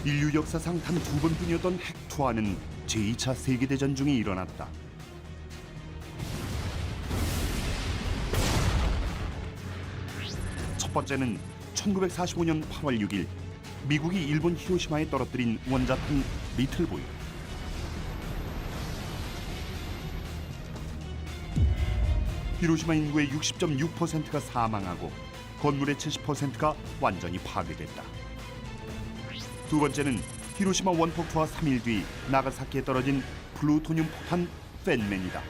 인류 역사상 단 두 번뿐이었던 핵 투하는 제2차 세계대전 중에 일어났다. 첫 번째는 1945년 8월 6일 미국이 일본 히로시마에 떨어뜨린 원자탄 리틀보이. 히로시마 인구의 60.6%가 사망하고 건물의 70%가 완전히 파괴됐다. 두 번째는 히로시마 원폭 투하 3일 뒤 나가사키에 떨어진 플루토늄 폭탄 팬맨이다.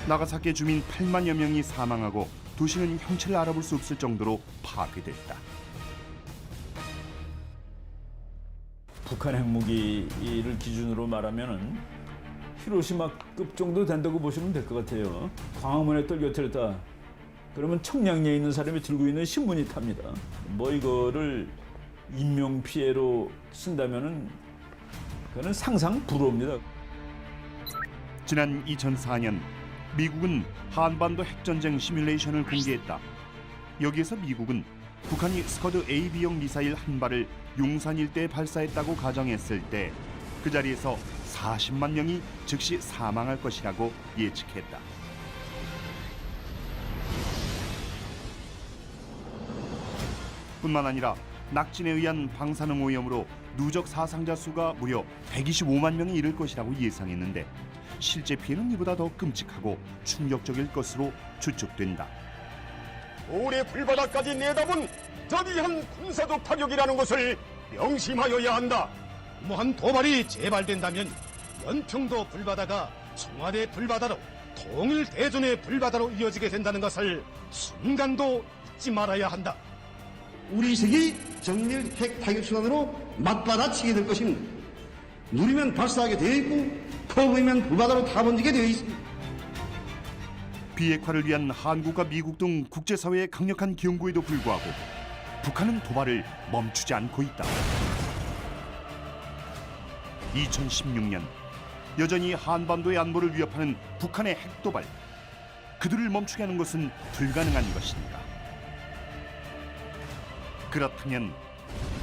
나가사키 주민 8만여 명이 사망하고 도시는 형체를 알아볼 수 없을 정도로 파괴됐다. 북한 핵무기를 기준으로 말하면은 히로시마급 정도 된다고 보시면 될 것 같아요. 광화문에 떨어뜨렸다. 그러면 청량리에 있는 사람이 들고 있는 신문이 탑니다. 뭐 이거를 인명 피해로 쓴다면은 그거는 상상 불허입니다. 지난 2004년 미국은 한반도 핵전쟁 시뮬레이션을 공개했다. 여기에서 미국은 북한이 스커드 AB형 미사일 한 발을 용산 일대에 발사했다고 가정했을 때 그 자리에서 40만 명이 즉시 사망할 것이라고 예측했다. 뿐만 아니라 낙진에 의한 방사능 오염으로 누적 사상자 수가 무려 125만 명이 이를 것이라고 예상했는데 실제 피해는 이보다 더 끔찍하고 충격적일 것으로 추측된다. 올해 불바다까지 내다본 저기한 군사적 타격이라는 것을 명심하여야 한다. 무한 도발이 재발된다면 연평도 불바다가 청와대 불바다로 통일 대전의 불바다로 이어지게 된다는 것을 순간도 잊지 말아야 한다. 우리 세계 정밀 핵 타격 수단으로 맞받아치게 될 것입니다. 누리면 발사하게 되어 있고 퍼부으면 불바다로 타번지게 되어 있습니다. 비핵화를 위한 한국과 미국 등 국제사회의 강력한 경고에도 불구하고 북한은 도발을 멈추지 않고 있다. 2016년 여전히 한반도의 안보를 위협하는 북한의 핵도발. 그들을 멈추게 하는 것은 불가능한 것인가? 그렇다면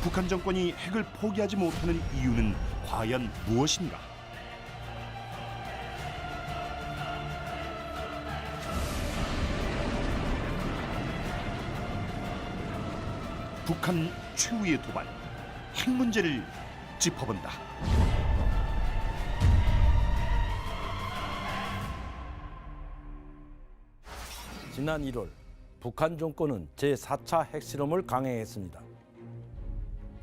북한 정권이 핵을 포기하지 못하는 이유는 과연 무엇인가? 북한 최후의 도발, 핵 문제를 짚어본다. 지난 1월 북한 정권은 제4차 핵실험을 강행했습니다.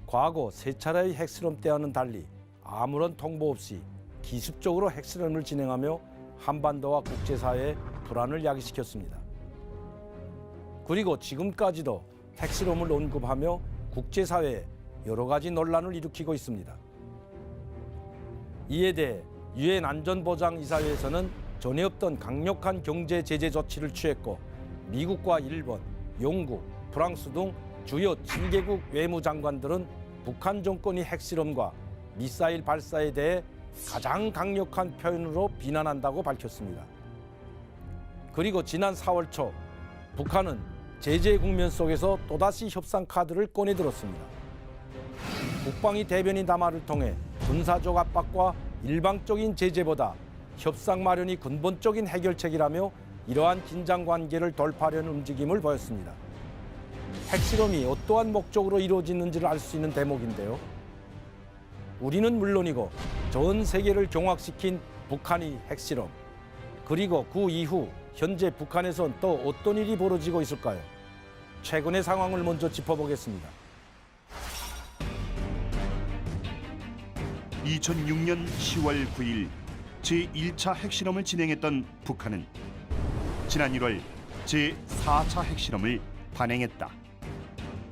과거 세 차례의 핵실험 때와는 달리 아무런 통보 없이 기습적으로 핵실험을 진행하며 한반도와 국제사회의 불안을 야기시켰습니다. 그리고 지금까지도 핵실험을 언급하며 국제사회에 여러 가지 논란을 일으키고 있습니다. 이에 대해 유엔 안전보장이사회에서는 전에 없던 강력한 경제 제재 조치를 취했고 미국과 일본, 영국, 프랑스 등 주요 7개국 외무장관들은 북한 정권이 핵실험과 미사일 발사에 대해 가장 강력한 표현으로 비난한다고 밝혔습니다. 그리고 지난 4월 초 북한은 제재 국면 속에서 또다시 협상 카드를 꺼내들었습니다. 국방위 대변인 담화를 통해 군사적 압박과 일방적인 제재보다 협상 마련이 근본적인 해결책이라며 이러한 긴장 관계를 돌파하려는 움직임을 보였습니다. 핵실험이 어떠한 목적으로 이루어지는지를 알 수 있는 대목인데요. 우리는 물론이고 전 세계를 경악시킨 북한의 핵실험, 그리고 그 이후 현재 북한에선 또 어떤 일이 벌어지고 있을까요? 최근의 상황을 먼저 짚어보겠습니다. 2006년 10월 9일 제1차 핵실험을 진행했던 북한은 지난 1월 제4차 핵실험을 단행했다.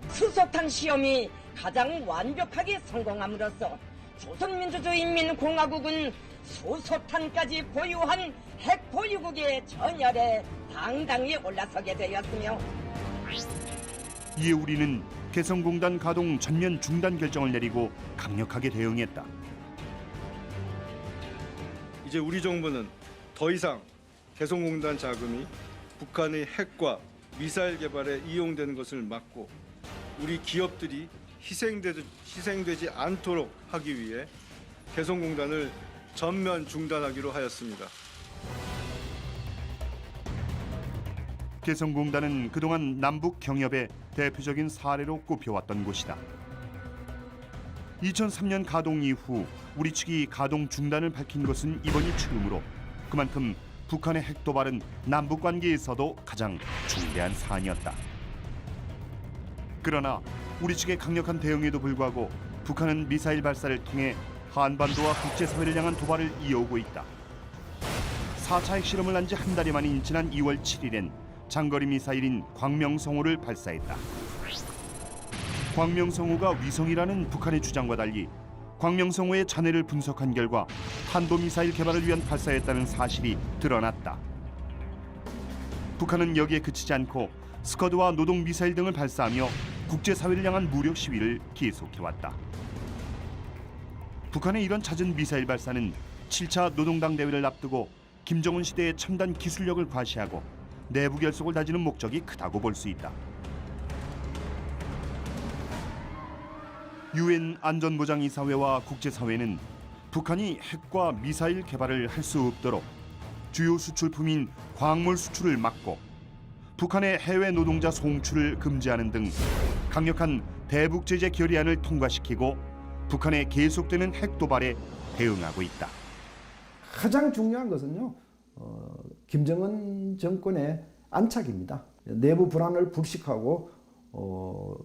수소탄 시험이 가장 완벽하게 성공함으로써 조선민주주의인민공화국은 수소탄까지 보유한 핵 보유국의 전열에 당당히 올라서게 되었으며 이에 우리는 개성공단 가동 전면 중단 결정을 내리고 강력하게 대응했다. 이제 우리 정부는 더 이상 개성공단 자금이 북한의 핵과 미사일 개발에 이용되는 것을 막고 우리 기업들이 희생되지 않도록 하기 위해 개성공단을 전면 중단하기로 하였습니다. 개성공단은 그동안 남북 경협의 대표적인 사례로 꼽혀왔던 곳이다. 2003년 가동 이후 우리 측이 가동 중단을 밝힌 것은 이번이 처음으로 그만큼 북한의 핵 도발은 남북 관계에서도 가장 중대한 사안이었다. 그러나 우리 측의 강력한 대응에도 불구하고 북한은 미사일 발사를 통해 한반도와 국제사회를 향한 도발을 이어오고 있다. 4차 핵실험을 한 지 한 달이 만인 지난 2월 7일엔 장거리 미사일인 광명성호를 발사했다. 광명성호가 위성이라는 북한의 주장과 달리 광명성호의 잔해를 분석한 결과 탄도미사일 개발을 위한 발사였다는 사실이 드러났다. 북한은 여기에 그치지 않고 스커드와 노동미사일 등을 발사하며 국제사회를 향한 무력 시위를 계속해왔다. 북한의 이런 잦은 미사일 발사는 7차 노동당 대회를 앞두고 김정은 시대의 첨단 기술력을 과시하고 내부 결속을 다지는 목적이 크다고 볼 수 있다. 유엔 안전보장이사회와 국제사회는 북한이 핵과 미사일 개발을 할 수 없도록 주요 수출품인 광물 수출을 막고 북한의 해외 노동자 송출을 금지하는 등 강력한 대북 제재 결의안을 통과시키고 북한의 계속되는 핵 도발에 대응하고 있다. 가장 중요한 것은요, 김정은 정권의 안착입니다. 내부 불안을 불식하고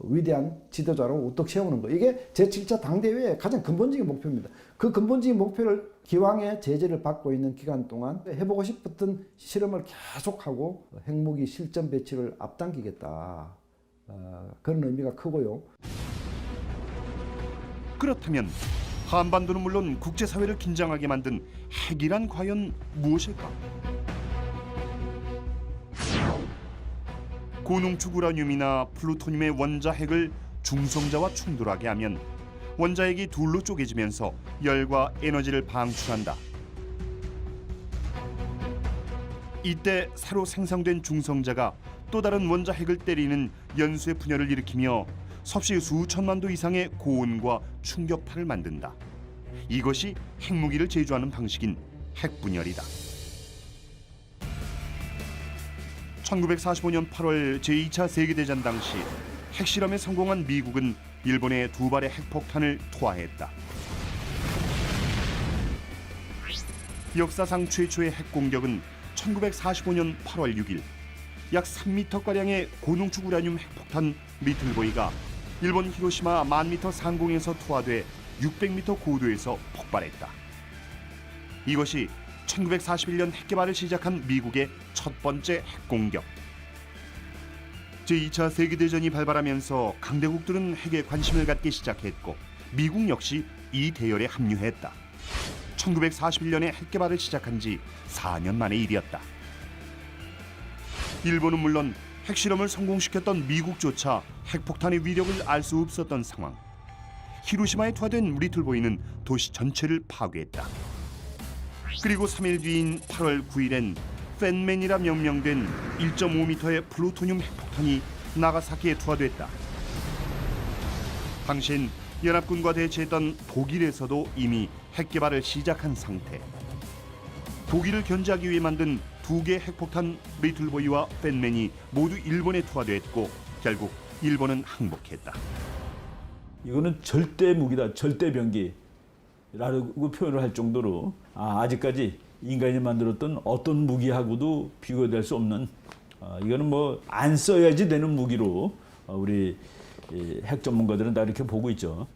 위대한 지도자로 우뚝 세우는 거. 이게 제7차 당대회의 가장 근본적인 목표입니다. 그 근본적인 목표를 기왕에 제재를 받고 있는 기간 동안 해보고 싶었던 실험을 계속하고 핵무기 실전 배치를 앞당기겠다. 그런 의미가 크고요. 그렇다면 한반도는 물론 국제사회를 긴장하게 만든 핵이란 과연 무엇일까? 고농축 우라늄이나 플루토늄의 원자 핵을 중성자와 충돌하게 하면 원자핵이 둘로 쪼개지면서 열과 에너지를 방출한다. 이때 새로 생성된 중성자가 또 다른 원자핵을 때리는 연쇄 분열을 일으키며 섭씨 수천만 도 이상의 고온과 충격파를 만든다. 이것이 핵무기를 제조하는 방식인 핵분열이다. 1945년 8월 제2차 세계대전 당시 핵실험에 성공한 미국은 일본에 2발의 핵폭탄을 투하했다. 역사상 최초의 핵공격은 1945년 8월 6일 약 3m가량의 고농축 우라늄 핵폭탄 리틀보이가 일본 히로시마 10,000m 상공에서 투하돼 600m 고도에서 폭발했다. 이것이 1941년 핵개발을 시작한 미국의 첫 번째 핵공격. 제2차 세계대전이 발발하면서 강대국들은 핵에 관심을 갖기 시작했고 미국 역시 이 대열에 합류했다. 1941년에 핵개발을 시작한 지 4년 만의 일이었다. 일본은 물론 핵실험을 성공시켰던 미국조차 핵폭탄의 위력을 알 수 없었던 상황. 히로시마에 투하된 리틀보이는 도시 전체를 파괴했다. 그리고 3일 뒤인 8월 9일엔 팬맨이라 명명된 1.5m의 플루토늄 핵폭탄이 나가사키에 투하됐다. 당시엔 연합군과 대치했던 독일에서도 이미 핵개발을 시작한 상태. 독일을 견제하기 위해 만든 2개 핵폭탄 리틀보이와 팬맨이 모두 일본에 투하됐고 결국 일본은 항복했다. 이거는 절대 무기다, 절대 병기라고 표현을 할 정도로 아직까지 인간이 만들었던 어떤 무기하고도 비교될 수 없는 이거는 뭐 안 써야지 되는 무기로 우리 핵 전문가들은 다 이렇게 보고 있죠.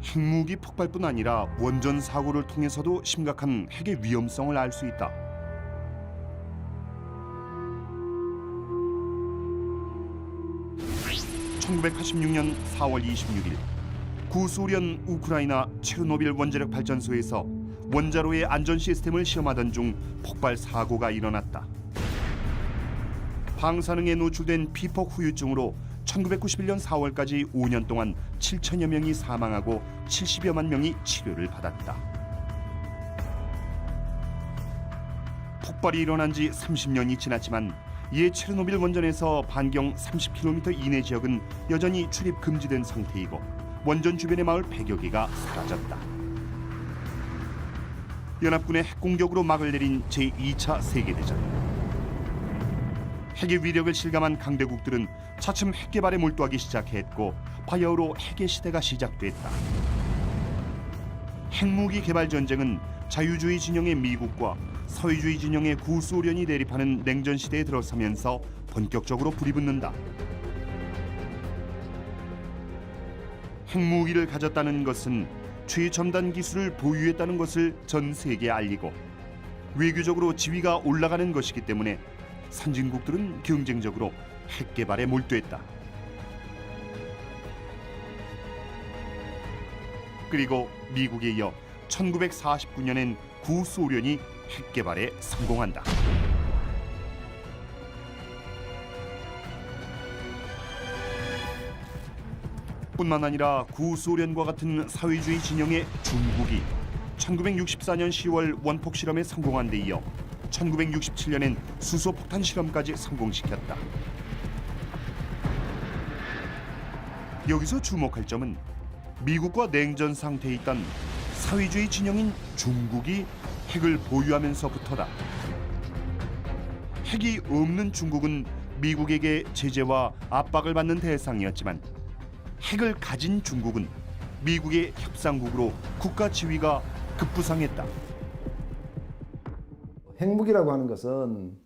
핵무기 폭발뿐 아니라 원전 사고를 통해서도 심각한 핵의 위험성을 알 수 있다. (1986년 4월 26일) 구소련 우크라이나 체르노빌 원자력 발전소에서 원자로의 안전 시스템을 시험하던 중 폭발 사고가 일어났다. 방사능에 노출된 피폭 후유증으로 1991년 4월까지 5년 동안 7천여 명이 사망하고 70여만 명이 치료를 받았다. 폭발이 일어난 지 30년이 지났지만 이에 체르노빌 원전에서 반경 30km 이내 지역은 여전히 출입 금지된 상태이고 원전 주변의 마을 100여 개가 사라졌다. 연합군의 핵공격으로 막을 내린 제2차 세계대전. 핵의 위력을 실감한 강대국들은 차츰 핵 개발에 몰두하기 시작했고 바야흐로 핵의 시대가 시작됐다. 핵무기 개발 전쟁은 자유주의 진영의 미국과 사회주의 진영의 구소련이 대립하는 냉전 시대에 들어서면서 본격적으로 불이 붙는다. 핵무기를 가졌다는 것은 최첨단 기술을 보유했다는 것을 전 세계에 알리고 외교적으로 지위가 올라가는 것이기 때문에 선진국들은 경쟁적으로 핵 개발에 몰두했다. 그리고 미국에 이어 1949년엔 구소련이 핵 개발에 성공한다. 뿐만 아니라 구소련과 같은 사회주의 진영의 중국이 1964년 10월 원폭 실험에 성공한 데 이어 1967년엔 수소폭탄 실험까지 성공시켰다. 여기서 주목할 점은 미국과 냉전 상태에 있던 사회주의 진영인 중국이 핵을 보유하면서부터다. 핵이 없는 중국은 미국에게 제재와 압박을 받는 대상이었지만 핵을 가진 중국은 미국의 협상국으로 국가 지위가 급부상했다. 핵무기라고 하는 것은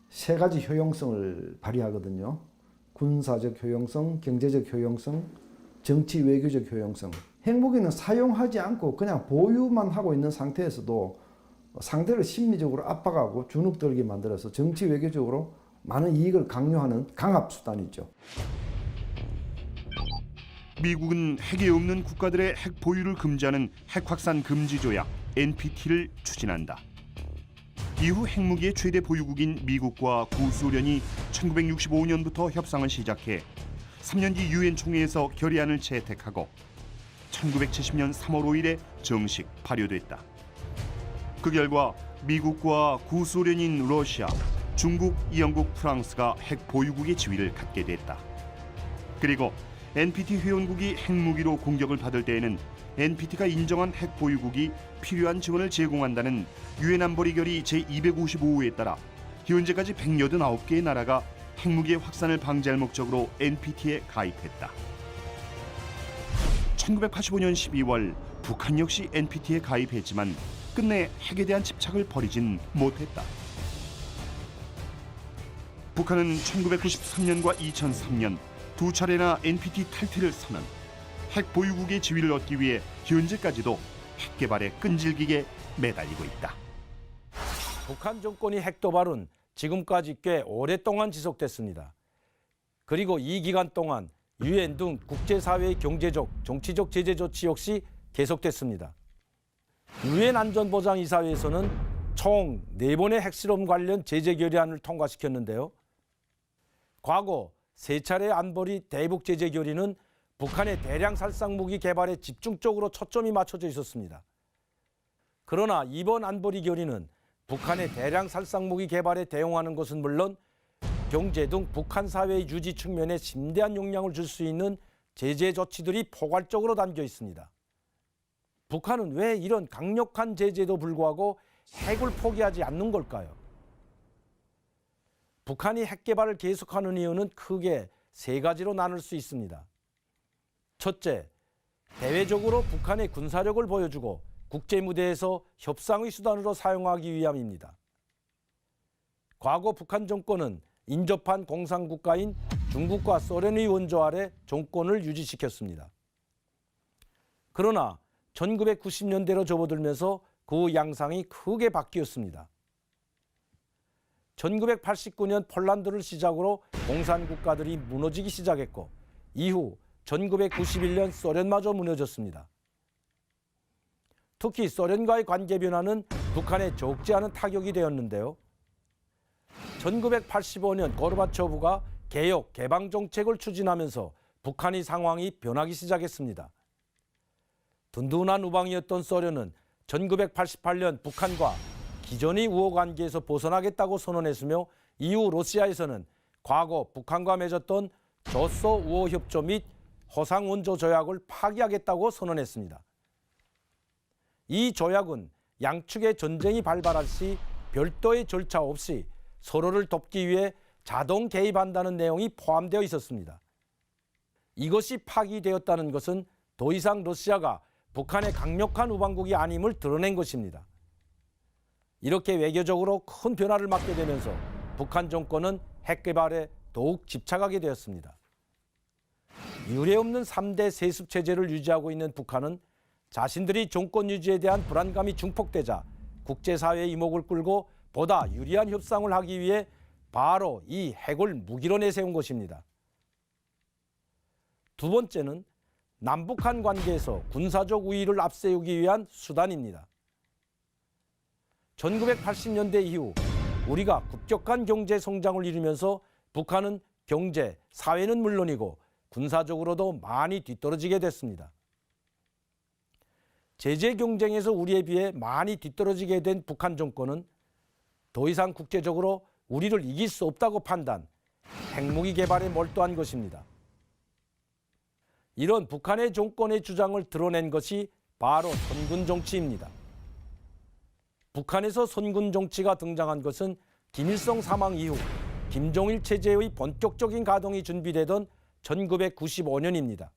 세 가지 효용성을 발휘하거든요. 군사적 효용성, 경제적 효용성, 정치 외교적 효용성. 핵무기는 사용하지 않고 그냥 보유만 하고 있는 상태에서도 상대를 심리적으로 압박하고 주눅들게 만들어서 정치 외교적으로 많은 이익을 강요하는 강압 수단이죠. 미국은 핵이 없는 국가들의 핵 보유를 금지하는 핵 확산 금지 조약 NPT를 추진한다. 이후 핵무기의 최대 보유국인 미국과 구소련이 1965년부터 협상을 시작해 3년 뒤 유엔 총회에서 결의안을 채택하고 1970년 3월 5일에 정식 발효됐다. 그 결과 미국과 구소련인 러시아, 중국, 영국, 프랑스가 핵 보유국의 지위를 갖게 됐다. 그리고 NPT 회원국이 핵무기로 공격을 받을 때에는 NPT가 인정한 핵 보유국이 필요한 지원을 제공한다는 유엔 안보리 결의 제255호에 따라 현재까지 189개의 나라가 핵무기의 확산을 방지할 목적으로 NPT에 가입했다. 1985년 12월 북한 역시 NPT에 가입했지만 끝내 핵에 대한 집착을 버리진 못했다. 북한은 1993년과 2003년 두 차례나 NPT 탈퇴를 선언, 핵 보유국의 지위를 얻기 위해 현재까지도 핵 개발에 끈질기게 매달리고 있다. 북한 정권이 핵 도발은 지금까지 꽤 오랫동안 지속됐습니다. 그리고 이 기간 동안 유엔 등 국제사회의 경제적, 정치적 제재 조치 역시 계속됐습니다. 유엔 안전보장이사회에서는 총 4번의 핵실험 관련 제재 결의안을 통과시켰는데요. 과거 3차례 안보리 대북 제재 결의는 북한의 대량 살상 무기 개발에 집중적으로 초점이 맞춰져 있었습니다. 그러나 이번 안보리 결의는 북한의 대량 살상 무기 개발에 대응하는 것은 물론 경제 등 북한 사회의 유지 측면에 심대한 영향을 줄 수 있는 제재 조치들이 포괄적으로 담겨 있습니다. 북한은 왜 이런 강력한 제재에도 불구하고 핵을 포기하지 않는 걸까요? 북한이 핵 개발을 계속하는 이유는 크게 3가지로 나눌 수 있습니다. 첫째, 대외적으로 북한의 군사력을 보여주고 국제 무대에서 협상의 수단으로 사용하기 위함입니다. 과거 북한 정권은 인접한 공산국가인 중국과 소련의 원조 아래 정권을 유지시켰습니다. 그러나 1990년대로 접어들면서 그 양상이 크게 바뀌었습니다. 1989년 폴란드를 시작으로 공산국가들이 무너지기 시작했고 이후 1991년 소련마저 무너졌습니다. 특히 소련과의 관계 변화는 북한에 적지 않은 타격이 되었는데요. 1985년 고르바초프가 개혁, 개방 정책을 추진하면서 북한의 상황이 변하기 시작했습니다. 든든한 우방이었던 소련은 1988년 북한과 기존의 우호 관계에서 벗어나겠다고 선언했으며 이후 러시아에서는 과거 북한과 맺었던 조소 우호 협조 및 허상 원조 조약을 파기하겠다고 선언했습니다. 이 조약은 양측의 전쟁이 발발할 시 별도의 절차 없이 서로를 돕기 위해 자동 개입한다는 내용이 포함되어 있었습니다. 이것이 파기되었다는 것은 더 이상 러시아가 북한의 강력한 우방국이 아님을 드러낸 것입니다. 이렇게 외교적으로 큰 변화를 맞게 되면서 북한 정권은 핵 개발에 더욱 집착하게 되었습니다. 유례없는 3대 세습 체제를 유지하고 있는 북한은 자신들이 정권 유지에 대한 불안감이 증폭되자 국제사회의 이목을 끌고 보다 유리한 협상을 하기 위해 바로 이 핵을 무기로 내세운 것입니다. 두 번째는 남북한 관계에서 군사적 우위를 앞세우기 위한 수단입니다. 1980년대 이후 우리가 급격한 경제 성장을 이루면서 북한은 경제, 사회는 물론이고 군사적으로도 많이 뒤떨어지게 됐습니다. 제재 경쟁에서 우리에 비해 많이 뒤떨어지게 된 북한 정권은 더 이상 국제적으로 우리를 이길 수 없다고 판단, 핵무기 개발에 몰두한 것입니다. 이런 북한의 정권의 주장을 드러낸 것이 바로 선군 정치입니다. 북한에서 선군 정치가 등장한 것은 김일성 사망 이후 김정일 체제의 본격적인 가동이 준비되던 1995년입니다.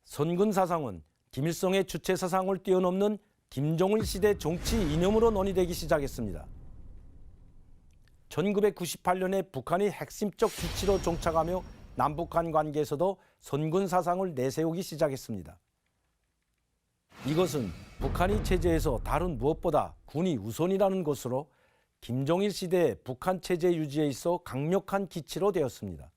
선군 사상은 김일성의 주체 사상을 뛰어넘는 김정일 시대 정치 이념으로 논의되기 시작했습니다. 1998년에 북한이 핵심적 기치로 정착하며 남북한 관계에서도 선군 사상을 내세우기 시작했습니다. 이것은 북한이 체제에서 다른 무엇보다 군이 우선이라는 것으로 김정일 시대의 북한 체제 유지에 있어 강력한 기치로 되었습니다.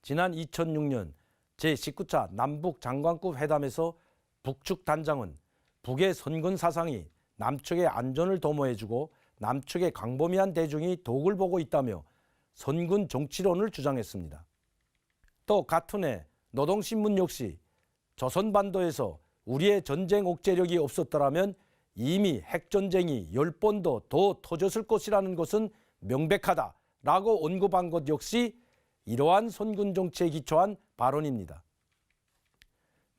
지난 2006년 제19차 남북 장관급 회담에서 북측 단장은 북의 선군 사상이 남측의 안전을 도모해주고 남측의 광범위한 대중이 덕을 보고 있다며 선군 정치론을 주장했습니다. 또 같은 해 노동신문 역시 조선반도에서 우리의 전쟁 억제력이 없었더라면 이미 핵전쟁이 10번도 더 터졌을 것이라는 것은 명백하다라고 언급한 것 역시 이러한 선군 정치에 기초한 발언입니다.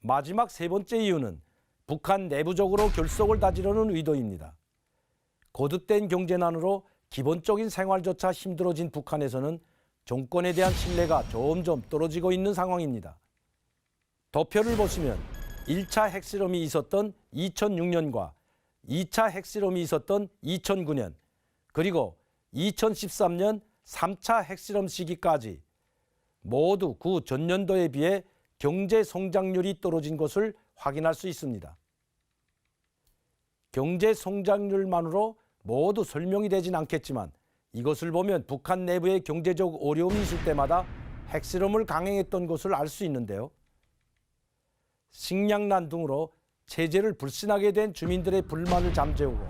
마지막 세 번째 이유는 북한 내부적으로 결속을 다지려는 의도입니다. 거듭된 경제난으로 기본적인 생활조차 힘들어진 북한에서는 정권에 대한 신뢰가 점점 떨어지고 있는 상황입니다. 도표를 보시면 1차 핵실험이 있었던 2006년과 2차 핵실험이 있었던 2009년 그리고 2013년 3차 핵실험 시기까지 모두 그 전년도에 비해 경제 성장률이 떨어진 것을 확인할 수 있습니다. 경제 성장률만으로 모두 설명이 되진 않겠지만 이것을 보면 북한 내부의 경제적 어려움이 있을 때마다 핵실험을 강행했던 것을 알 수 있는데요. 식량난 등으로 체제를 불신하게 된 주민들의 불만을 잠재우고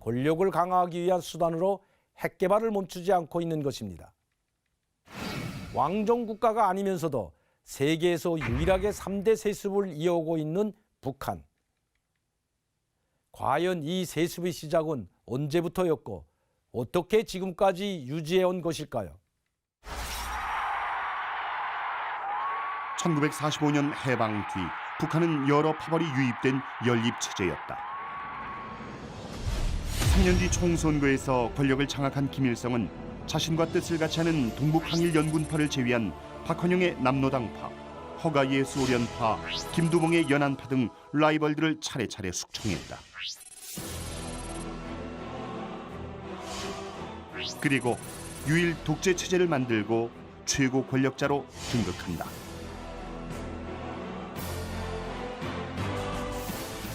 권력을 강화하기 위한 수단으로 핵 개발을 멈추지 않고 있는 것입니다. 왕정 국가가 아니면서도 세계에서 유일하게 3대 세습을 이어오고 있는 북한. 과연 이 세습의 시작은 언제부터였고 어떻게 지금까지 유지해온 것일까요? 1945년 해방 뒤 북한은 여러 파벌이 유입된 연립체제였다. 3년 뒤 총선거에서 권력을 장악한 김일성은 자신과 뜻을 같이 하는 동북항일연군파를 제외한 박헌영의 남로당파, 허가이의 소련파, 김두봉의 연안파 등 라이벌들을 차례차례 숙청했다. 그리고 유일 독재 체제를 만들고 최고 권력자로 등극한다.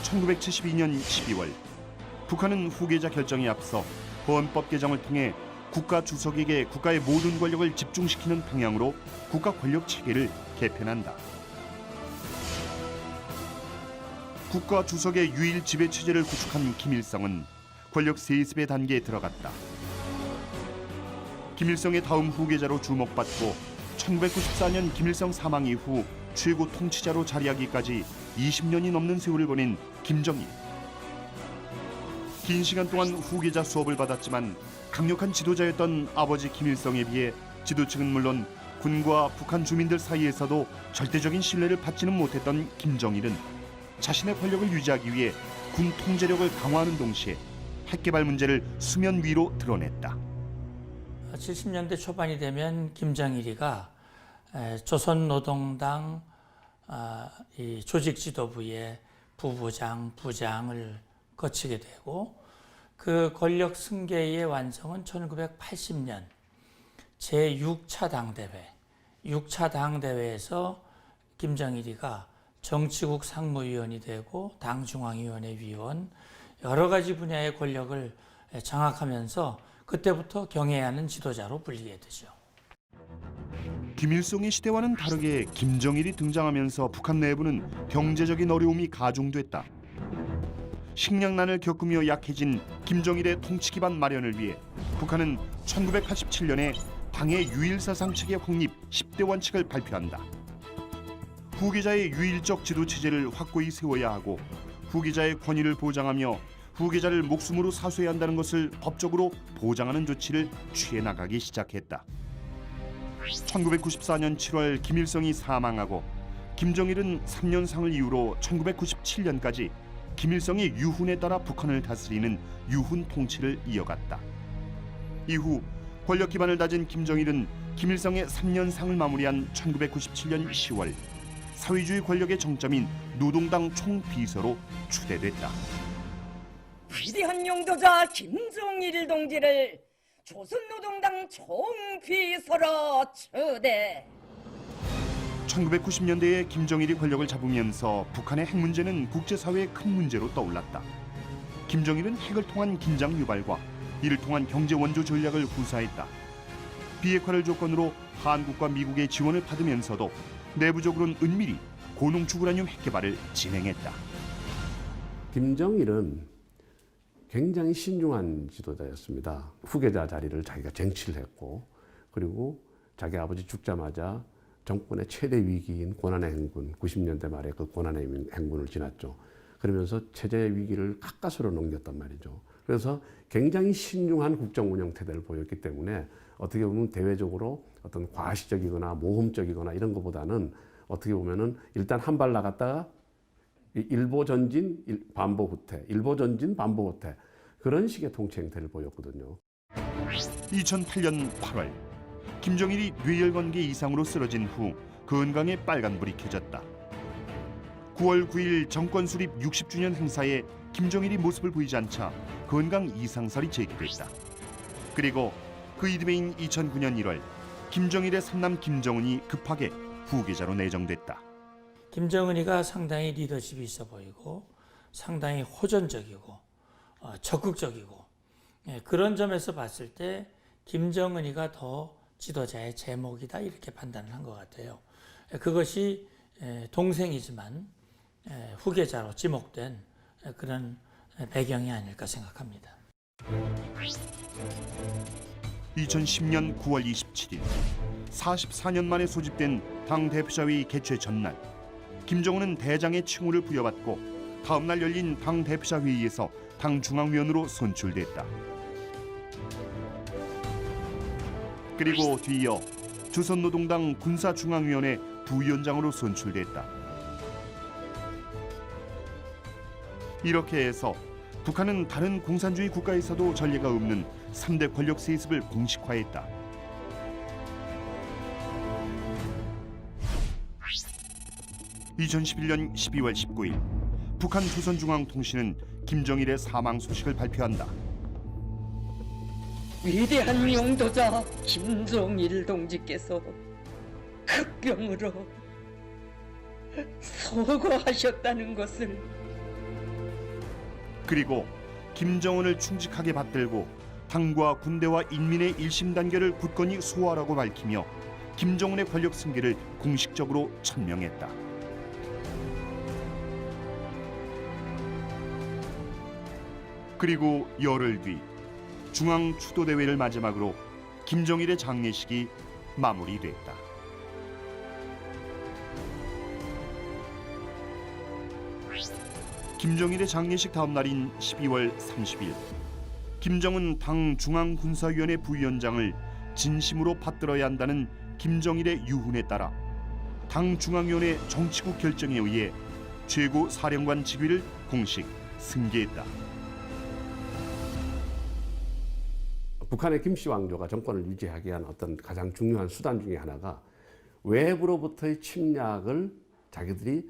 1972년 12월 북한은 후계자 결정에 앞서 헌법 개정을 통해 국가 주석에게 국가의 모든 권력을 집중시키는 방향으로 국가 권력 체계를 개편한다. 국가 주석의 유일 지배 체제를 구축한 김일성은 권력 세습의 단계에 들어갔다. 김일성의 다음 후계자로 주목받고 1994년 김일성 사망 이후 최고 통치자로 자리하기까지 20년이 넘는 세월을 보낸 김정일. 긴 시간 동안 후계자 수업을 받았지만 강력한 지도자였던 아버지 김일성에 비해 지도층은 물론 군과 북한 주민들 사이에서도 절대적인 신뢰를 받지는 못했던 김정일은 자신의 권력을 유지하기 위해 군 통제력을 강화하는 동시에 핵개발 문제를 수면 위로 드러냈다. 70년대 초반이 되면 김정일이가 조선노동당 이 조직 지도부의 부부장, 부장을 거치게 되고 그 권력 승계의 완성은 1980년 제6차 당대회, 6차 당대회에서 김정일이가 정치국 상무위원이 되고 당중앙위원회 위원, 여러 가지 분야의 권력을 장악하면서 그때부터 경애하는 지도자로 불리게 되죠. 김일성의 시대와는 다르게 김정일이 등장하면서 북한 내부는 경제적인 어려움이 가중됐다. 식량난을 겪으며 약해진 김정일의 통치 기반 마련을 위해 북한은 1987년에 당의 유일사상 체계 확립 10대 원칙을 발표한다. 후계자의 유일적 지도 체제를 확고히 세워야 하고 후계자의 권위를 보장하며 후계자를 목숨으로 사수해야 한다는 것을 법적으로 보장하는 조치를 취해 나가기 시작했다. 1994년 7월 김일성이 사망하고 김정일은 3년상을 이유로 1997년까지 김일성의 유훈에 따라 북한을 다스리는 유훈 통치를 이어갔다. 이후 권력 기반을 다진 김정일은 김일성의 3년상을 마무리한 1997년 10월 사회주의 권력의 정점인 노동당 총비서로 추대됐다. 위대한 용도자 김정일 동지를 조선노동당 총비서로 추대. 1990년대에 김정일이 권력을 잡으면서 북한의 핵 문제는 국제사회의 큰 문제로 떠올랐다. 김정일은 핵을 통한 긴장 유발과 이를 통한 경제 원조 전략을 구사했다. 비핵화를 조건으로 한국과 미국의 지원을 받으면서도 내부적으로는 은밀히 고농축 우라늄 핵 개발을 진행했다. 김정일은 굉장히 신중한 지도자였습니다. 후계자 자리를 자기가 쟁취를 했고 그리고 자기 아버지 죽자마자 정권의 최대 위기인 고난의 행군, 90년대 말에 그 고난의 행군을 지났죠. 그러면서 체제의 위기를 가까스로 넘겼단 말이죠. 그래서 굉장히 신중한 국정 운영 태도를 보였기 때문에 어떻게 보면 대외적으로 어떤 과시적이거나 모험적이거나 이런 것보다는 어떻게 보면은 일단 한 발 나갔다가 일보 전진, 반보 후퇴, 일보 전진, 반보 후퇴 그런 식의 통치 행태를 보였거든요. 2008년 8월 김정일이 뇌혈관계 이상으로 쓰러진 후 건강에 빨간불이 켜졌다. 9월 9일 정권 수립 60주년 행사에 김정일이 모습을 보이지 않자 건강 이상설이 제기됐다. 그리고 그 이듬해인 2009년 1월 김정일의 삼남 김정은이 급하게 후계자로 내정됐다. 김정은이가 상당히 리더십이 있어 보이고 상당히 호전적이고 적극적이고 그런 점에서 봤을 때 김정은이가 더 지도자의 제목이다 이렇게 판단을 한 것 같아요. 그것이 동생이지만 후계자로 지목된 그런 배경이 아닐까 생각합니다. 2010년 9월 27일 44년 만에 소집된 당 대표자회의 개최 전날 김정은은 대장의 칭호를 부여받고 다음 날 열린 당 대표자회의에서 당 중앙위원으로 선출됐다. 그리고 뒤이어 조선노동당 군사중앙위원회 부위원장으로 선출됐다. 이렇게 해서 북한은 다른 공산주의 국가에서도 전례가 없는 3대 권력 세습을 공식화했다. (2011년 12월 19일) 북한 조선중앙통신은 김정일의 사망 소식을 발표한다. 위대한 용도자 김정일 동지께서 극병으로 서거하셨다는 것을. 그리고 김정은을 충직하게 받들고 당과 군대와 인민의 일심단결을 굳건히 수호하라고 밝히며 김정은의 권력 승계를 공식적으로 천명했다. 그리고 열흘 뒤 중앙 추도대회를 마지막으로 김정일의 장례식이 마무리됐다. 김정일의 장례식 다음 날인 12월 30일 김정은 당 중앙군사위원회 부위원장을 진심으로 받들어야 한다는 김정일의 유훈에 따라 당 중앙위원회 정치국 결정에 의해 최고 사령관 직위를 공식 승계했다. 북한의 김씨 왕조가 정권을 유지하기 위한 어떤 가장 중요한 수단 중에 하나가 외부로부터의 침략을 자기들이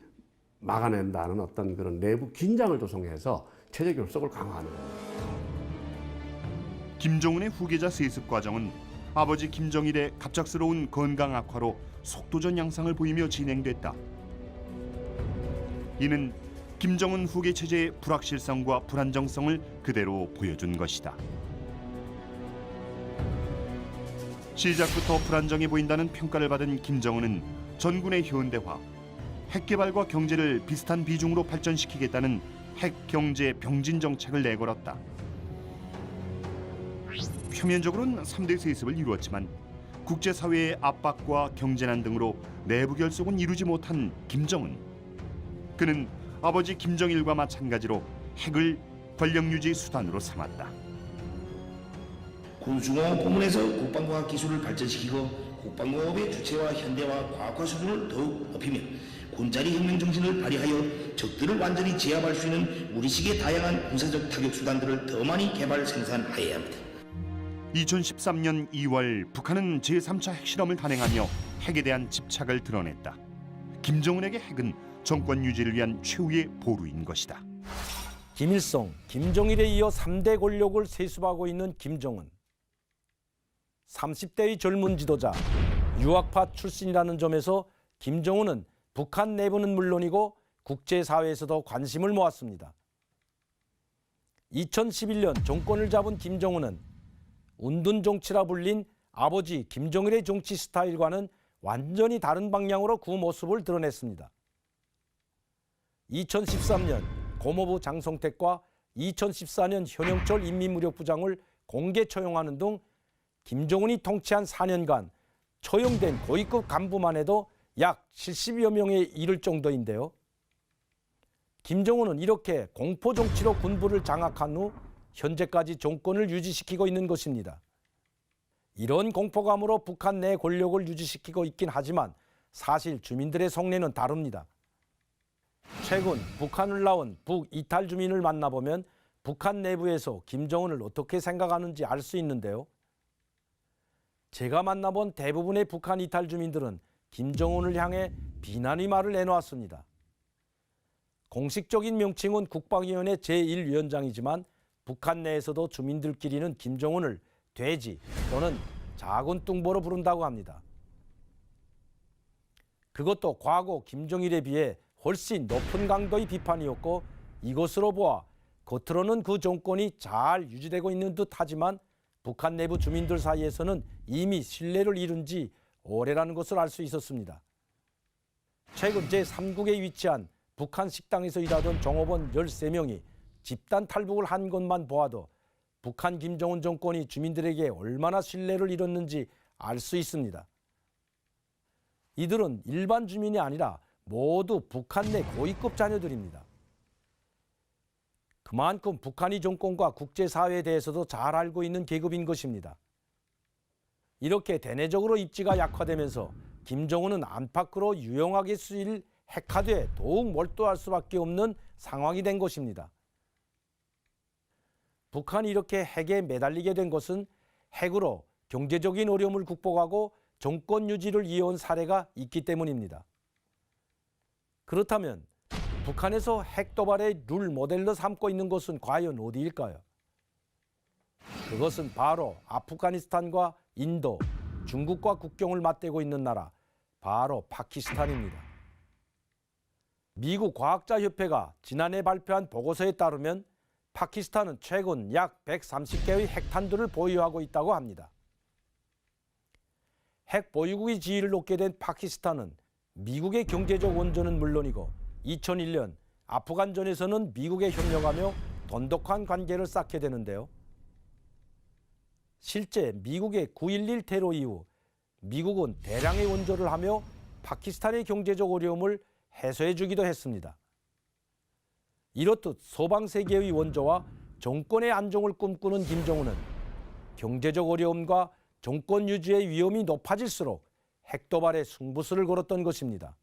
막아낸다는 어떤 그런 내부 긴장을 조성해서 체제 결속을 강화하는 겁니다. 김정은의 후계자 세습 과정은 아버지 김정일의 갑작스러운 건강 악화로 속도전 양상을 보이며 진행됐다. 이는 김정은 후계 체제의 불확실성과 불안정성을 그대로 보여준 것이다. 시작부터 불안정해 보인다는 평가를 받은 김정은은 전군의 현대화, 핵개발과 경제를 비슷한 비중으로 발전시키겠다는 핵경제 병진 정책을 내걸었다. 표면적으로는 3대 세습을 이루었지만 국제사회의 압박과 경제난 등으로 내부 결속은 이루지 못한 김정은. 그는 아버지 김정일과 마찬가지로 핵을 권력 유지 수단으로 삼았다. 군수공업 부문에서 국방과학 기술을 발전시키고 국방공업의 주체와 현대화 과학화 수준을 더욱 높이며 군자리 혁명 정신을 발휘하여 적들을 완전히 제압할 수 있는 우리식의 다양한 군사적 타격 수단들을 더 많이 개발 생산하여야 합니다. 2013년 2월 북한은 제3차 핵실험을 단행하며 핵에 대한 집착을 드러냈다. 김정은에게 핵은 정권 유지를 위한 최후의 보루인 것이다. 김일성, 김정일에 이어 3대 권력을 세습하고 있는 김정은. 30대의 젊은 지도자, 유학파 출신이라는 점에서 김정은은 북한 내부는 물론이고 국제사회에서도 관심을 모았습니다. 2011년 정권을 잡은 김정은은 운둔 정치라 불린 아버지 김정일의 정치 스타일과는 완전히 다른 방향으로 그 모습을 드러냈습니다. 2013년 고모부 장성택과 2014년 현영철 인민무력부장을 공개 처형하는 등 김정은이 통치한 4년간 처형된 고위급 간부만 해도 약 70여 명에 이를 정도인데요. 김정은은 이렇게 공포 정치로 군부를 장악한 후 현재까지 정권을 유지시키고 있는 것입니다. 이런 공포감으로 북한 내 권력을 유지시키고 있긴 하지만 사실 주민들의 속내는 다릅니다. 최근 북한을 나온 북이탈 주민을 만나보면 북한 내부에서 김정은을 어떻게 생각하는지 알 수 있는데요. 제가 만나본 대부분의 북한 이탈 주민들은 김정은을 향해 비난의 말을 내놓았습니다. 공식적인 명칭은 국방위원회 제1위원장이지만 북한 내에서도 주민들끼리는 김정은을 돼지 또는 작은 뚱보로 부른다고 합니다. 그것도 과거 김정일에 비해 훨씬 높은 강도의 비판이었고 이것으로 보아 겉으로는 그 정권이 잘 유지되고 있는 듯 하지만 북한 내부 주민들 사이에서는 이미 신뢰를 잃은 지 오래라는 것을 알 수 있었습니다. 최근 제3국에 위치한 북한 식당에서 일하던 종업원 13명이 집단 탈북을 한 것만 보아도 북한 김정은 정권이 주민들에게 얼마나 신뢰를 잃었는지 알 수 있습니다. 이들은 일반 주민이 아니라 모두 북한 내 고위급 자녀들입니다. 그만큼 북한의 정권과 국제사회에 대해서도 잘 알고 있는 계급인 것입니다. 이렇게 대내적으로 입지가 약화되면서 김정은은 안팎으로 유용하게 쓰일 핵화대에 더욱 몰두할 수밖에 없는 상황이 된 것입니다. 북한이 이렇게 핵에 매달리게 된 것은 핵으로 경제적인 어려움을 극복하고 정권 유지를 이어온 사례가 있기 때문입니다. 그렇다면 북한에서 핵 도발의 룰 모델로 삼고 있는 것은 과연 어디일까요? 그것은 바로 아프가니스탄과 인도, 중국과 국경을 맞대고 있는 나라, 바로 파키스탄입니다. 미국 과학자협회가 지난해 발표한 보고서에 따르면 파키스탄은 최근 약 130개의 핵탄두를 보유하고 있다고 합니다. 핵 보유국의 지위를 얻게 된 파키스탄은 미국의 경제적 원조는 물론이고 2001년 아프간전에서는 미국에 협력하며 돈독한 관계를 쌓게 되는데요. 실제 미국의 9.11 테러 이후 미국은 대량의 원조를 하며 파키스탄의 경제적 어려움을 해소해 주기도 했습니다. 이렇듯 서방 세계의 원조와 정권의 안정을 꿈꾸는 김정은은 경제적 어려움과 정권 유지의 위험이 높아질수록 핵도발에 승부수를 걸었던 것입니다.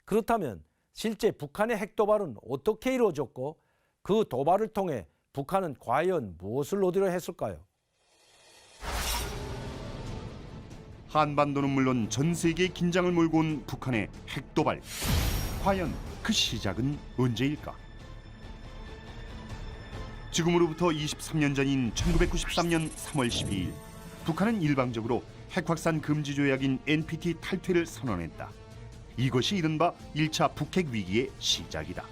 그렇다면 실제 북한의 핵도발은 어떻게 이루어졌고 그 도발을 통해 북한은 과연 무엇을 얻으려 했을까요? 한반도는 물론 전 세계의 긴장을 몰고 온 북한의 핵도발. 과연 그 시작은 언제일까? 지금으로부터 23년 전인 1993년 3월 12일 북한은 일방적으로 핵확산 금지 조약인 NPT 탈퇴를 선언했다. 이것이 이른바 1차 북핵 위기의 시작이다.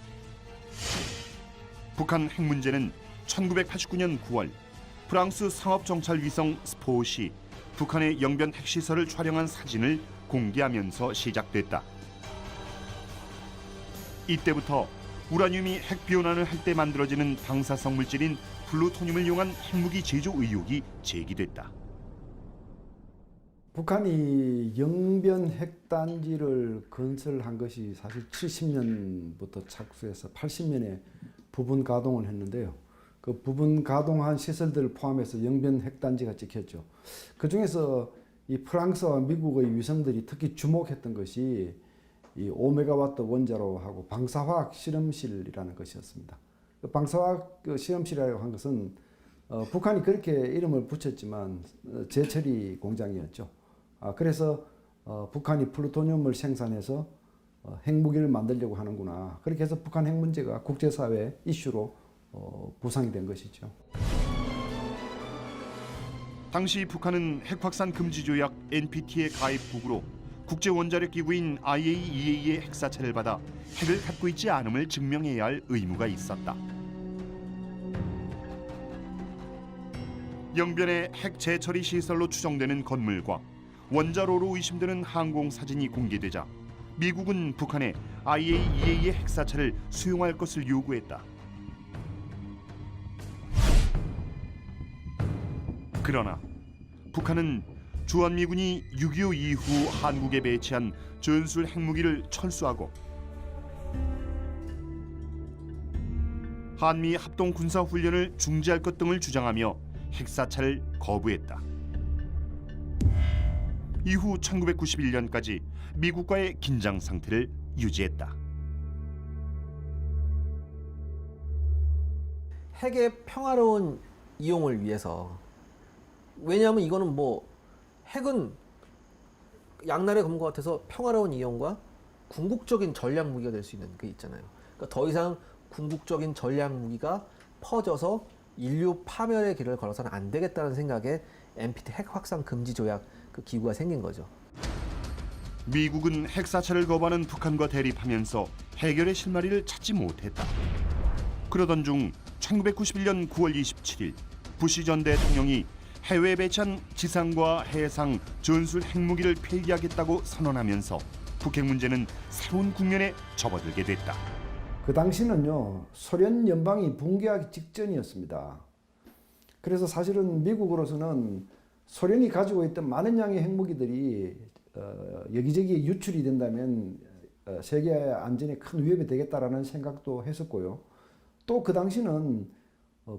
북한 핵 문제는 1989년 9월 프랑스 상업정찰 위성 스포시 북한의 영변 핵시설을 촬영한 사진을 공개하면서 시작됐다. 이때부터 우라늄이 핵 비원환을 할 때 만들어지는 방사성 물질인 플루토늄을 이용한 핵무기 제조 의혹이 제기됐다. 북한이 영변 핵단지를 건설한 것이 사실 70년부터 착수해서 80년에 부분 가동을 했는데요. 그 부분 가동한 시설들을 포함해서 영변 핵단지가 찍혔죠. 그 중에서 이 프랑스와 미국의 위성들이 특히 주목했던 것이 이 5메가와트 원자로하고 방사화학 실험실이라는 것이었습니다. 그 방사화학 실험실이라고 한 것은 북한이 그렇게 이름을 붙였지만 재처리 공장이었죠. 그래서 북한이 플루토늄을 생산해서 핵무기를 만들려고 하는구나. 그렇게 해서 북한 핵 문제가 국제사회 이슈로 부상이 된 것이죠. 당시 북한은 핵확산 금지 조약 NPT의 가입국으로 국제원자력기구인 IAEA의 핵사찰을 받아 핵을 갖고 있지 않음을 증명해야 할 의무가 있었다. 영변의 핵 재처리 시설로 추정되는 건물과 원자로로 의심되는 항공 사진이 공개되자 미국은 북한에 IAEA의 핵사찰을 수용할 것을 요구했다. 그러나 북한은 주한미군이 6.25 이후 한국에 배치한 전술 핵무기를 철수하고 한미 합동 군사 훈련을 중지할 것 등을 주장하며 핵사찰을 거부했다. 이후 1991년까지 미국과의 긴장 상태를 유지했다. 핵의 평화로운 이용을 위해서, 왜냐하면 이거는 뭐 핵은 양날의 검과 같아서 평화로운 이용과 궁극적인 전략 무기가 될 수 있는 게 있잖아요. 그러니까 더 이상 궁극적인 전략 무기가 퍼져서 인류 파멸의 길을 걸어서는 안 되겠다는 생각에 NPT 핵 확산 금지 조약 그 기구가 생긴 거죠. 미국은 핵사찰을 거부하는 북한과 대립하면서 해결의 실마리를 찾지 못했다. 그러던 중 1991년 9월 27일 부시 전 대통령이 해외에 배치한 지상과 해상 전술 핵무기를 폐기하겠다고 선언하면서 북핵 문제는 새로운 국면에 접어들게 됐다. 그 당시는요, 소련 연방이 붕괴하기 직전이었습니다. 그래서 사실은 미국으로서는 소련이 가지고 있던 많은 양의 핵무기들이 여기저기 유출이 된다면 세계 안전에 큰 위협이 되겠다라는 생각도 했었고요. 또 그 당시는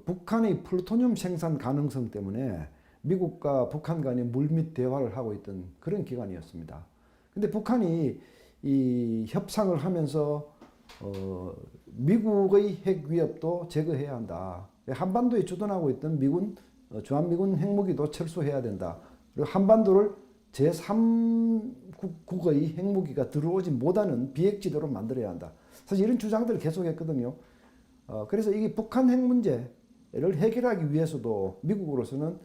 북한의 플루토늄 생산 가능성 때문에 미국과 북한 간에 물밑 대화를 하고 있던 그런 기간이었습니다. 근데 북한이 이 협상을 하면서 미국의 핵 위협도 제거해야 한다. 한반도에 주둔하고 있던 미군, 주한미군 핵무기도 철수해야 된다. 그리고 한반도를 제3국의 핵무기가 들어오지 못하는 비핵지도로 만들어야 한다. 사실 이런 주장들을 계속했거든요. 그래서 이게 북한 핵 문제를 해결하기 위해서도 미국으로서는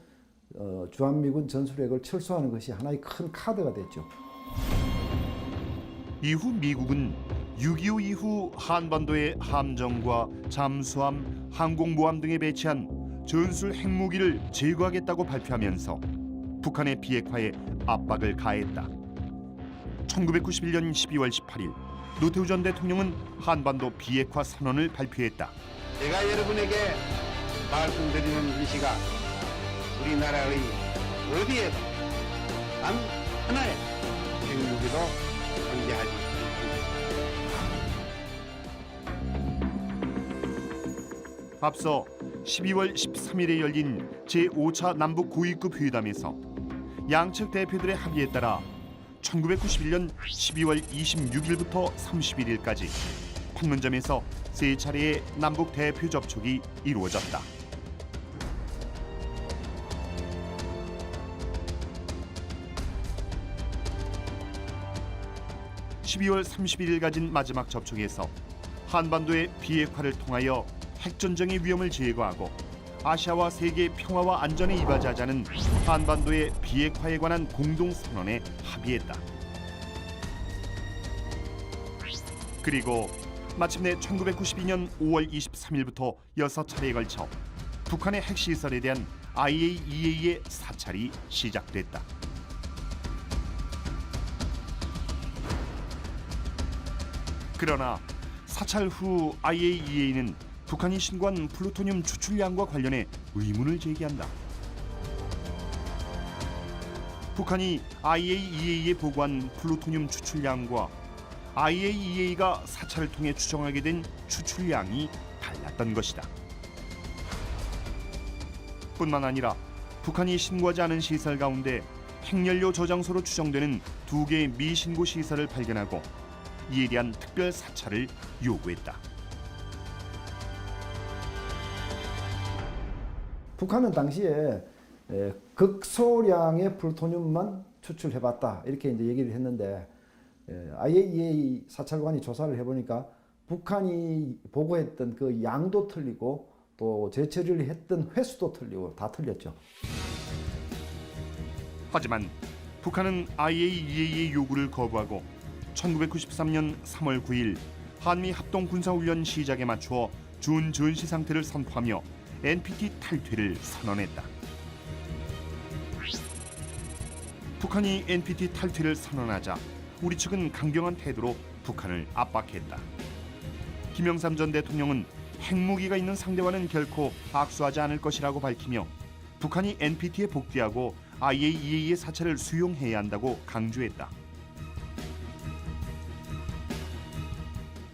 주한미군 전술핵을 철수하는 것이 하나의 큰 카드가 됐죠. 이후 미국은 6.25 이후 한반도의 함정과 잠수함, 항공모함 등에 배치한 전술 핵무기를 제거하겠다고 발표하면서 북한의 비핵화에 압박을 가했다. 1991년 12월 18일 노태우 전 대통령은 한반도 비핵화 선언을 발표했다. 제가 여러분에게 말씀드리는 이 시각, 우리나라의 어디에도 단 하나의 핵무기도 존재하지 않습니다. 앞서 12월 13일에 열린 제5차 남북 고위급 회담에서 양측 대표들의 합의에 따라 1991년 12월 26일부터 31일까지 판문점에서 세 차례의 남북 대표 접촉이 이루어졌다. (12월 31일) 가진 마지막 접촉에서 한반도의 비핵화를 통하여 핵전쟁의 위험을 제거하고 아시아와 세계 평화와 안전에 이바지하자는 한반도의 비핵화에 관한 공동선언에 합의했다. 그리고 마침내 1992년 5월 23일부터 6차례에 걸쳐 북한의 핵시설에 대한 IAEA의 사찰이 시작됐다. 그러나 사찰 후 IAEA는 북한이 신고한 플루토늄 추출량과 관련해 의문을 제기한다. 북한이 IAEA에 보고한 플루토늄 추출량과 IAEA가 사찰을 통해 추정하게 된 추출량이 달랐던 것이다. 뿐만 아니라 북한이 신고하지 않은 시설 가운데 핵연료 저장소로 추정되는 2개의 미신고 시설을 발견하고 이에 대한 특별 사찰을 요구했다. 북한은 당시에 극소량의 플루토늄만 추출해봤다 이렇게 이제 얘기를 했는데 IAEA 사찰관이 조사를 해보니까 북한이 보고했던 그 양도 틀리고 또 재처리를 했던 횟수도 틀리고 다 틀렸죠. 하지만 북한은 IAEA의 요구를 거부하고 1993년 3월 9일 한미 합동 군사훈련 시작에 맞추어 준전시 상태를 선포하며 NPT 탈퇴를 선언했다. 북한이 NPT 탈퇴를 선언하자 우리 측은 강경한 태도로 북한을 압박했다. 김영삼 전 대통령은 핵무기가 있는 상대와는 결코 악수하지 않을 것이라고 밝히며 북한이 NPT에 복귀하고 IAEA의 사찰을 수용해야 한다고 강조했다.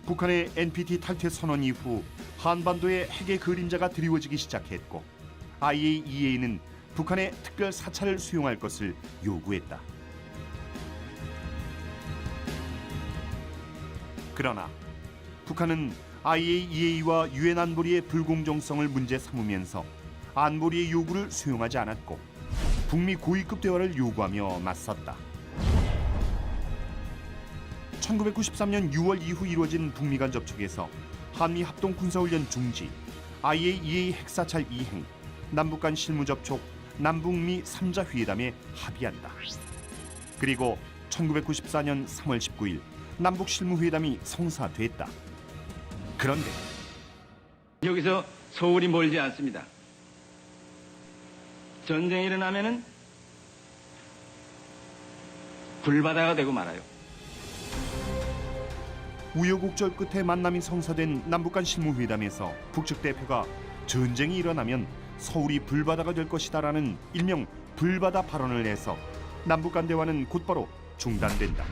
북한의 NPT 탈퇴 선언 이후 한반도의 핵의 그림자가 드리워지기 시작했고 IAEA는 북한의 특별 사찰을 수용할 것을 요구했다. 그러나 북한은 IAEA와 유엔 안보리의 불공정성을 문제 삼으면서 안보리의 요구를 수용하지 않았고 북미 고위급 대화를 요구하며 맞섰다. 1993년 6월 이후 이루어진 북미 간 접촉에서 한미 합동 군사훈련 중지, IAEA 핵사찰 이행, 남북 간 실무 접촉, 남북미 3자 회담에 합의한다. 그리고 1994년 3월 19일 남북 실무회담이 성사됐다. 그런데 여기서 서울이 멀지 않습니다. 전쟁이 일어나면은 불바다가 되고 말아요. 우여곡절 끝에 만남이 성사된 남북 간 실무회담에서 북측 대표가 전쟁이 일어나면 서울이 불바다가 될 것이다라는 일명 불바다 발언을 해서 남북 간 대화는 곧바로 중단된다.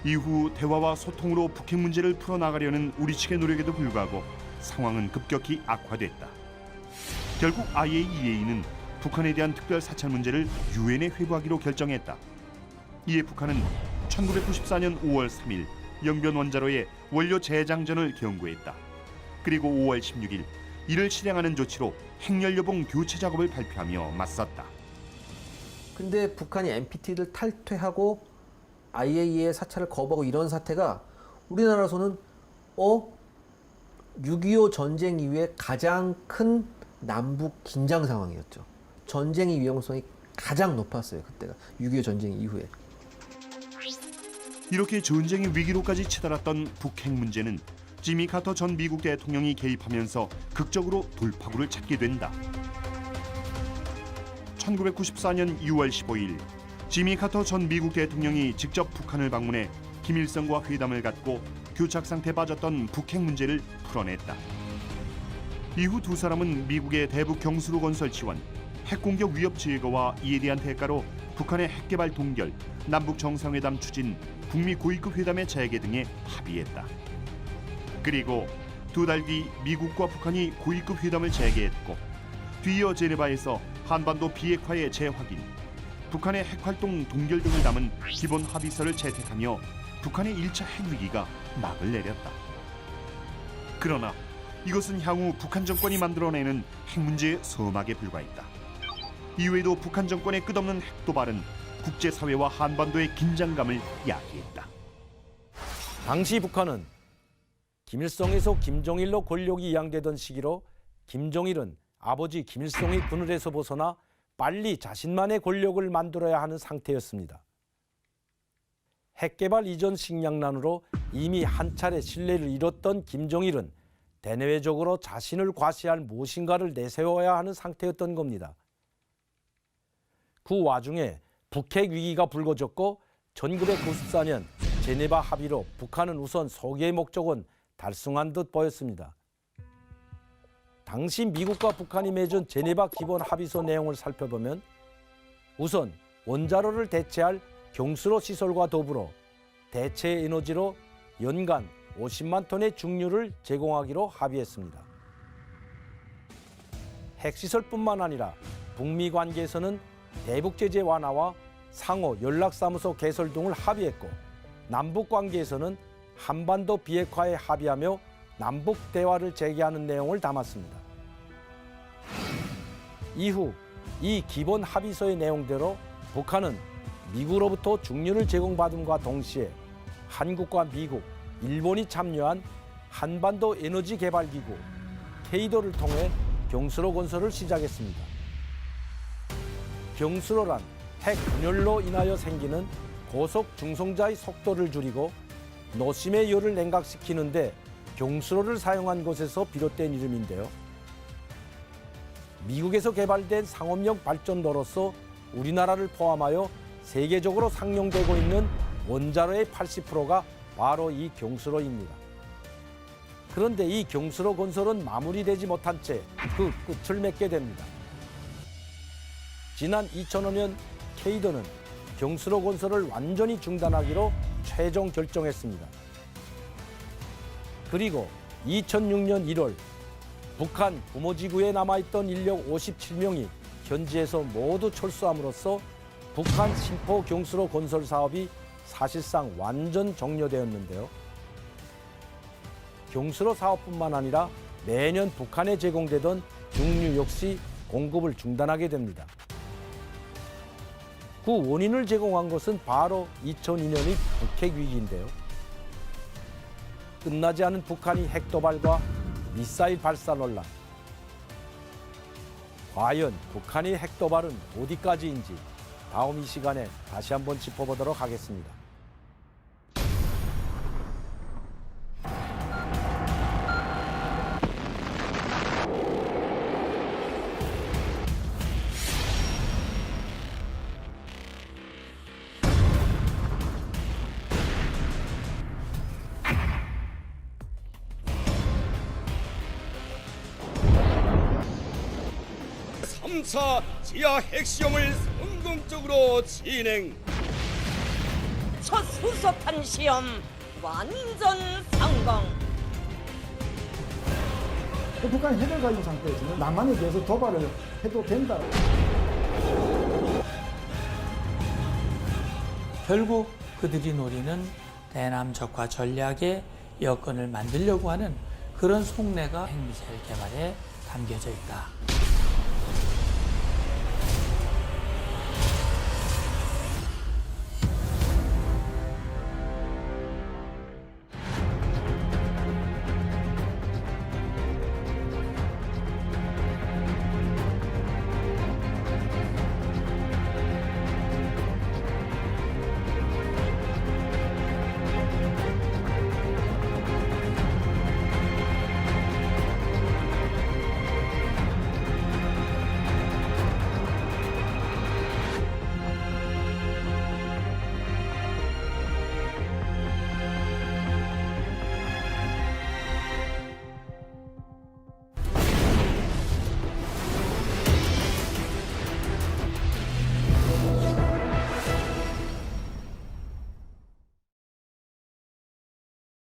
이후 대화와 소통으로 북핵 문제를 풀어나가려는 우리 측의 노력에도 불구하고 상황은 급격히 악화됐다. 결국 IAEA는 북한에 대한 특별 사찰 문제를 유엔에 회부하기로 결정했다. 이에 북한은 1994년 5월 3일 영변 원자로의 원료 재장전을 경고했다. 그리고 5월 16일 이를 실행하는 조치로 핵연료봉 교체 작업을 발표하며 맞섰다. 근데 북한이 NPT를 탈퇴하고 IAEA 사찰을 거부하고 이런 사태가 우리나라에서는 6.25 전쟁 이후에 가장 큰 남북 긴장 상황이었죠. 전쟁의 위험성이 가장 높았어요. 그때가 6.25 전쟁 이후에. 이렇게 전쟁의 위기로까지 치달았던 북핵 문제는 지미 카터 전 미국 대통령이 개입하면서 극적으로 돌파구를 찾게 된다. 1994년 6월 15일 지미 카터 전 미국 대통령이 직접 북한을 방문해 김일성과 회담을 갖고 교착 상태에 빠졌던 북핵 문제를 풀어냈다. 이후 두 사람은 미국의 대북 경수로 건설 지원, 핵공격 위협 제거와 이에 대한 대가로 북한의 핵개발 동결, 남북 정상회담 추진, 북미 고위급 회담의 재개 등에 합의했다. 그리고 두 달 뒤 미국과 북한이 고위급 회담을 재개했고 뒤이어 제네바에서 한반도 비핵화의 재확인, 북한의 핵활동 동결 등을 담은 기본 합의서를 채택하며 북한의 1차 핵위기가 막을 내렸다. 그러나 이것은 향후 북한 정권이 만들어내는 핵 문제의 서막에 불과했다. 이외에도 북한 정권의 끝없는 핵도발은 국제사회와 한반도의 긴장감을 야기했다. 당시 북한은 김일성에서 김정일로 권력이 이양되던 시기로 김정일은 아버지 김일성의 그늘에서 벗어나 빨리 자신만의 권력을 만들어야 하는 상태였습니다. 핵개발 이전 식량난으로 이미 한 차례 신뢰를 잃었던 김정일은 대내외적으로 자신을 과시할 무엇인가를 내세워야 하는 상태였던 겁니다. 그 와중에 북핵 위기가 불거졌고 1994년 제네바 합의로 북한은 우선 소개의 목적은 달성한 듯 보였습니다. 당시 미국과 북한이 맺은 제네바 기본 합의서 내용을 살펴보면 우선 원자로를 대체할 경수로 시설과 더불어 대체 에너지로 연간 50만 톤의 중류를 제공하기로 합의했습니다. 핵시설뿐만 아니라 북미 관계에서는 대북 제재 완화와 상호 연락사무소 개설 등을 합의했고 남북 관계에서는 한반도 비핵화에 합의하며 남북 대화를 재개하는 내용을 담았습니다. 이후 이 기본 합의서의 내용대로 북한은 미국으로부터 중류를 제공받음과 동시에 한국과 미국, 일본이 참여한 한반도 에너지 개발 기구 케이도를 통해 경수로 건설을 시작했습니다. 경수로란 핵 분열로 인하여 생기는 고속 중성자의 속도를 줄이고 노심의 열을 냉각시키는데 경수로를 사용한 것에서 비롯된 이름인데요. 미국에서 개발된 상업용 발전도로서 우리나라를 포함하여 세계적으로 상용되고 있는 원자로의 80%가 바로 이 경수로입니다. 그런데 이 경수로 건설은 마무리되지 못한 채 그 끝을 맺게 됩니다. 지난 2005년 케이도는 경수로 건설을 완전히 중단하기로 최종 결정했습니다. 그리고 2006년 1월 북한 부모지구에 남아있던 인력 57명이 현지에서 모두 철수함으로써 북한 신포 경수로 건설 사업이 사실상 완전 종료되었는데요. 경수로 사업뿐만 아니라 매년 북한에 제공되던 중류 역시 공급을 중단하게 됩니다. 그 원인을 제공한 것은 바로 2002년의 북핵 위기인데요. 끝나지 않은 북한의 핵도발과 미사일 발사 논란. 과연 북한의 핵도발은 어디까지인지 다음 이 시간에 다시 한번 짚어보도록 하겠습니다. 차 지하 핵시험을 성공적으로 진행. 첫 수소탄 시험 완전 성공. 북한이 핵을 가진 상태에서는 남한에 대해서 도발을 해도 된다. 결국 그들이 노리는 대남적화 전략의 여건을 만들려고 하는 그런 속내가 핵미사일 개발에 담겨져 있다.